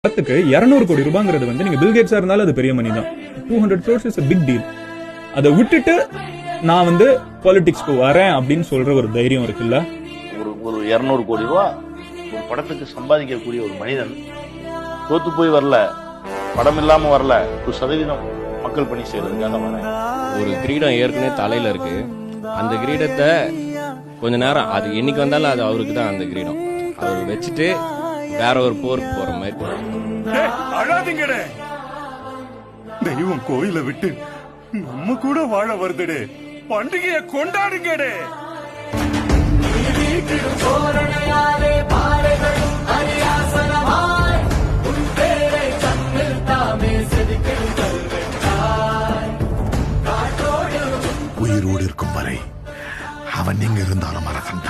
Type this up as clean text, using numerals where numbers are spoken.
படத்துக்கு 200 கோடி ரூபாங்கிறது வந்து நீங்க பில் கேட்ஸா இருந்தாலும் அது பெரிய மணி தான். 200 crores is a big deal. அதை விட்டுட்டு நான் வந்து பாலிடிக்ஸ்க்கு வரேன் அப்படின்னு சொல்ற ஒரு தைரியம் இருக்குல்ல. ஒரு 200 கோடி ரூபா ஒரு படத்துக்கு சம்பாதிக்கக்கூடிய ஒரு மனிதன் தோத்து போய் வரல, படம் இல்லாம வரல, 1% மக்கள் பணி செய்யறதுக்காக வரேன். ஒரு கிரீடம் ஏற்கனவே தலையில இருக்கு. அந்த கிரீடத்தை கொஞ்ச நேரம் அது என்னைக்கு வந்தாலும் அது அவருக்கு தான். அந்த கிரீடம் அவர் வச்சுட்டு வேற ஒரு போருக்கு போற மாதிரி. அழாதீங்கடே, தெய்வம் கோயிலை விட்டு நம்ம கூட வாழ வருதுடே, பண்டிகையை கொண்டாடுங்கடே. உயிரோடு இருக்கும் வரை அவன் எங்க இருந்தாலும் மறக்கண்டா.